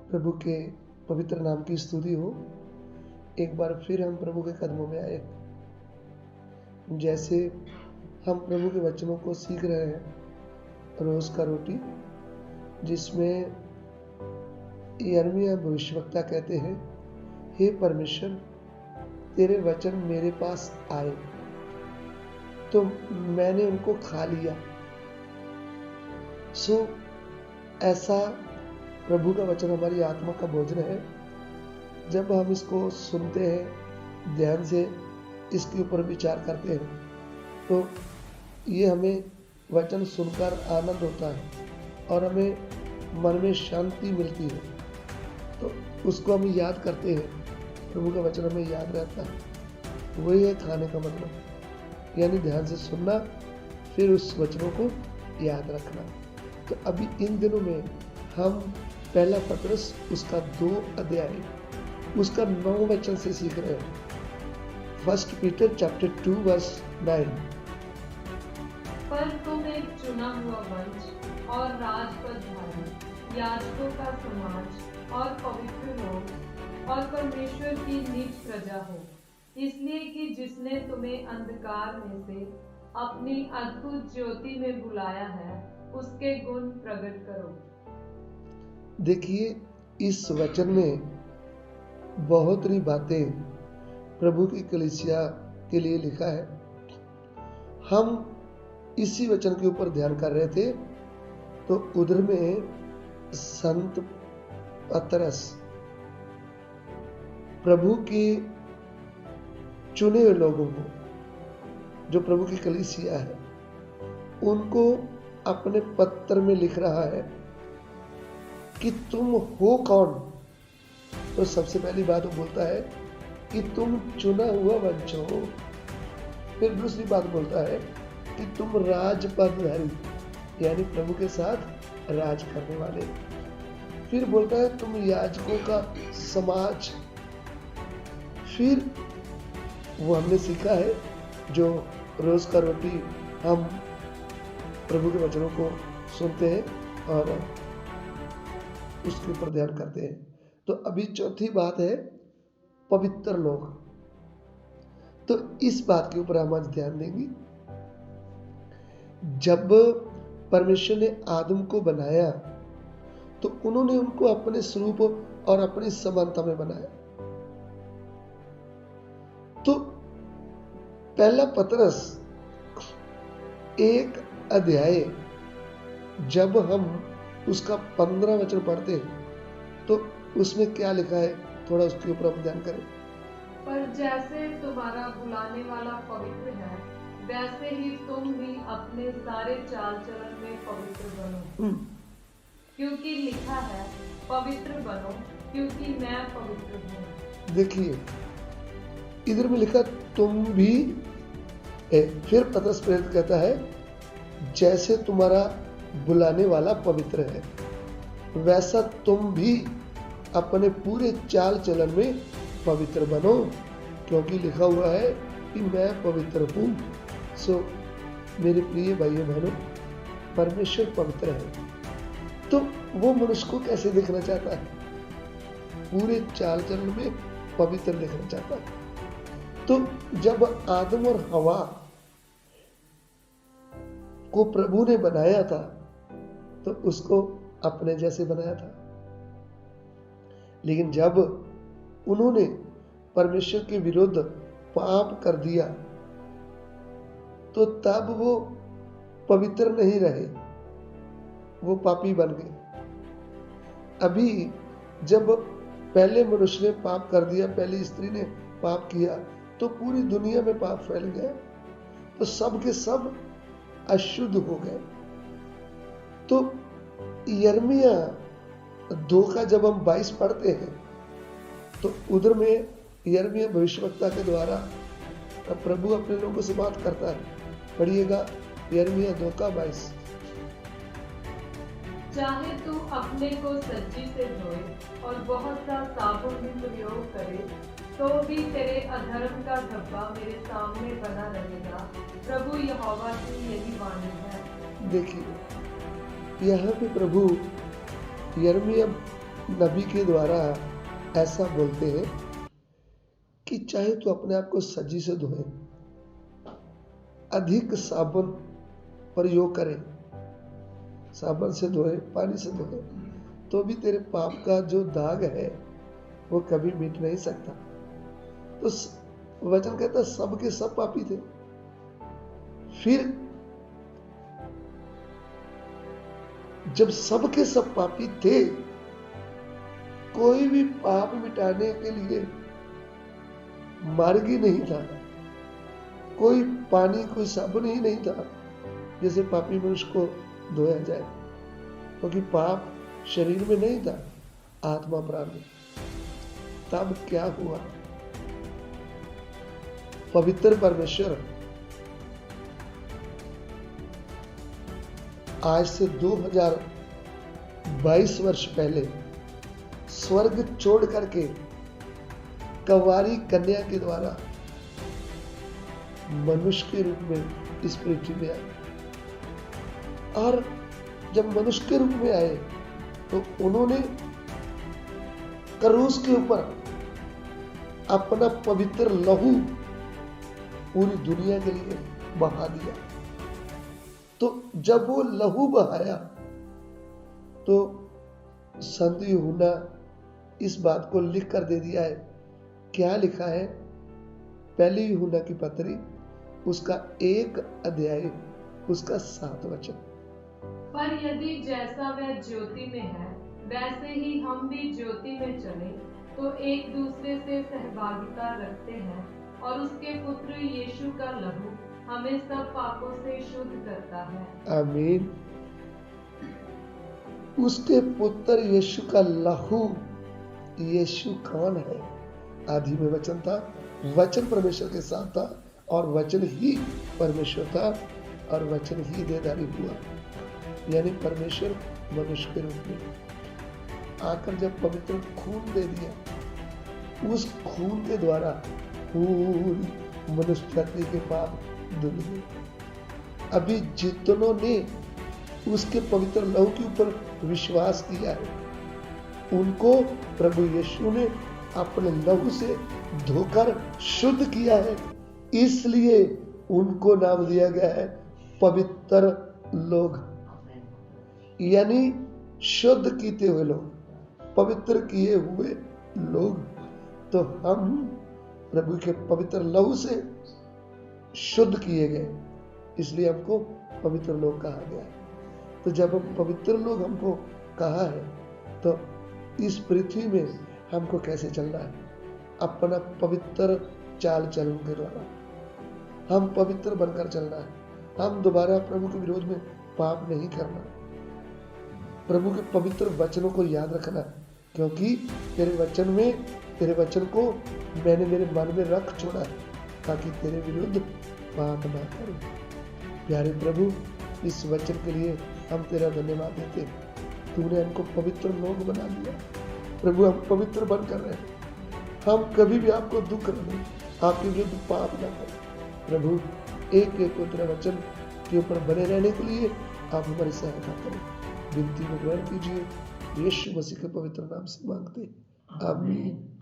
प्रभु के पवित्र नाम की स्तुति हो। एक बार फिर हम प्रभु के कदमों में आए। जैसे हम प्रभु के वचनों को सीख रहे हैं रोज का रोटी, जिसमें यिर्मयाह भविष्यवक्ता कहते हैं, हे परमेश्वर, तेरे वचन मेरे पास आए तो मैंने उनको खा लिया। ऐसा प्रभु का वचन हमारी आत्मा का भोजन है। जब हम इसको सुनते हैं, ध्यान से इसके ऊपर विचार करते हैं, तो ये हमें वचन सुनकर आनंद होता है और हमें मन में शांति मिलती है। तो उसको हम याद करते हैं, प्रभु का वचन हमें याद रहता है। वही है खाने का मतलब, यानी ध्यान से सुनना, फिर उस वचनों को याद रखना। तो अभी इन दिनों में हम पहला पत्रस उसका 2 अध्याय उसका 9 वचन से सीख रहे हैं। 1 पीटर चैप्टर 2 वर्स 9। पर तुम एक चुना हुआ वंश और राजपदधारी, याजकों का समाज और पवित्र लोग और परमेश्वर की नीच प्रजा हो, इसलिए कि जिसने तुम्हें अंधकार में से अपनी अद्भुत ज्योति में बुलाया है, उसके गुण प्रकट करो। देखिए, इस वचन में बहुत सी बातें प्रभु की कलीसिया के लिए लिखा है। हम इसी वचन के ऊपर ध्यान कर रहे थे। तो उधर में संत पतरस प्रभु के चुने हुए लोगों को, जो प्रभु की कलीसिया है, उनको अपने पत्र में लिख रहा है कि तुम हो कौन। तो सबसे पहली बात वो बोलता है कि तुम चुना हुआ वंश हो। फिर दूसरी बात बोलता है कि तुम राजपदधारी, यानी प्रभु के साथ राज करने वाले। फिर बोलता है तुम याजकों का समाज। फिर वो हमने सीखा है, जो रोज का रोटी हम प्रभु के वचनों को सुनते हैं और उसके ऊपर ध्यान करते हैं। तो अभी चौथी बात है पवित्र लोग। तो इस बात के ऊपर हम आज ध्यान देंगे। जब परमेश्वर ने आदम को बनाया, तो उन्होंने उनको अपने स्वरूप और अपनी समानता में बनाया। तो पहला पतरस 1 अध्याय जब हम उसका 15 वचन पढ़ते हैं, तो उसमें क्या लिखा है, थोड़ा उसके ऊपर हम ध्यान करें। पर जैसे तुम्हारा बुलाने वाला पवित्र है, वैसे ही तुम भी अपने सारे चाल चलन में पवित्र बनो, क्योंकि लिखा है, पवित्र बनो क्योंकि मैं पवित्र हूँ। देखिए, इधर में लिखा तुम भी। फिर पतरस प्रेरित कहता है, जैसे तुम्हारा बुलाने वाला पवित्र है, वैसा तुम भी अपने पूरे चाल चलन में पवित्र बनो, क्योंकि लिखा हुआ है कि मैं पवित्र हूँ। मेरे प्रिय भाइयों बहनों, परमेश्वर पवित्र है। तो वो मनुष्य को कैसे देखना चाहता है? पूरे चाल चलन में पवित्र देखना चाहता है। तो जब आदम और हवा को प्रभु ने बनाया था, तो उसको अपने जैसे बनाया था। लेकिन जब उन्होंने परमेश्वर के विरुद्ध पाप कर दिया, तो तब वो पवित्र नहीं रहे, वो पापी बन गए। अभी जब पहले मनुष्य ने पाप कर दिया, पहली स्त्री ने पाप किया, तो पूरी दुनिया में पाप फैल गया, तो सब के सब अशुद्ध हो गए। तो यिर्मयाह 2 का जब हम 22 पढ़ते हैं, तो उधर में यिर्मयाह भविष्यवक्ता के द्वारा प्रभु अपने लोगों से बात करता है। पढ़िएगा यिर्मयाह 2 का 22। चाहे तू अपने को सज्जी से धोए और बहुत सा साबुन भी प्रयोग करे, तो भी तेरे अधर्म का धब्बा मेरे सामने बना रहेगा। प्रभु यहोवा की यही वाणी है। देखिए, यहाँ पे प्रभु यिर्मयाह नबी के द्वारा ऐसा बोलते हैं कि चाहे तो अपने आप को सज्जी से धोए, अधिक साबुन प्रयोग करें, साबुन से धोए, पानी से धोए, तो भी तेरे पाप का जो दाग है वो कभी मिट नहीं सकता। तो वचन कहता सबके सब पापी थे। फिर जब सबके सब पापी थे, कोई भी पाप मिटाने के लिए मार्ग ही नहीं था, कोई पानी कोई साबुन ही नहीं था जैसे पापी मनुष्य को धोया जाए, क्योंकि पाप शरीर में नहीं था, आत्मा प्राण में। तब क्या हुआ? पवित्र परमेश्वर आज से 2022 वर्ष पहले स्वर्ग छोड़ करके कंवारी कन्या के द्वारा मनुष्य के रूप में इस पृथ्वी में आए। और जब मनुष्य के रूप में आए तो उन्होंने क्रूस के ऊपर अपना पवित्र लहू पूरी दुनिया के लिए बहा दिया। तो जब वो लहू बहाया तो संत यूहन्ना इस बात को लिख कर दे दिया है। क्या लिखा है? पहली यूहन्ना की पत्री उसका 1 अध्याय उसका 7 वचन। पर यदि जैसा वह ज्योति में है वैसे ही हम भी ज्योति में चले तो एक दूसरे से सहभागिता रखते हैं, और उसके पुत्र यीशु का लहू हमें सब पापों से शुद्ध करता है। आमीन। उसके पुत्र यीशु का लहू। यीशु कौन है? आदि में वचन था, वचन परमेश्वर के साथ था और वचन ही परमेश्वर था और वचन ही देहधारी हुआ, यानी परमेश्वर मनुष्य के रूप में आकर जब पवित्र खून दे दिया, उस खून के द्वारा पूरी मनुष्य जाति के पाप धुल गए। अभी जितनों ने उसके पवित्र लहू के ऊपर विश्वास किया है उनको प्रभु यीशु ने अपने लहू से धोकर शुद्ध किया है, इसलिए उनको नाम दिया गया है पवित्र लोग, यानी शुद्ध किए हुए लोग, पवित्र किए हुए लोग। तो हम प्रभु के पवित्र लहू से शुद्ध किए गए, इसलिए हमको पवित्र लोग कहा गया है। तो जब हम पवित्र लोग हमको कहा है तो इस पृथ्वी में हमको कैसे चलना है? अपना पवित्र चाल चलन के द्वारा हम पवित्र बनकर चलना है। हम दोबारा प्रभु के विरोध में पाप नहीं करना, प्रभु के पवित्र वचनों को याद रखना, क्योंकि तेरे वचन को मैंने मेरे मन में रख छोड़ा है ताकि तेरे विरुद्ध पाप ना करूं। प्यारे प्रभु, इस वचन के लिए हम तेरा धन्यवाद देते। तूने हमको पवित्र लोग बना दिया प्रभु, हम पवित्र बनकर रहे, हम कभी भी आपको दुख न दें, आपके विरुद्ध पाप न करें। प्रभु, एक एक तेरा वचन के ऊपर बने रहने के लिए आप हमारी सहायता करें। विनती को ग्रहण कीजिए, यीशु मसीह के पवित्र नाम से मांगते, आमीन।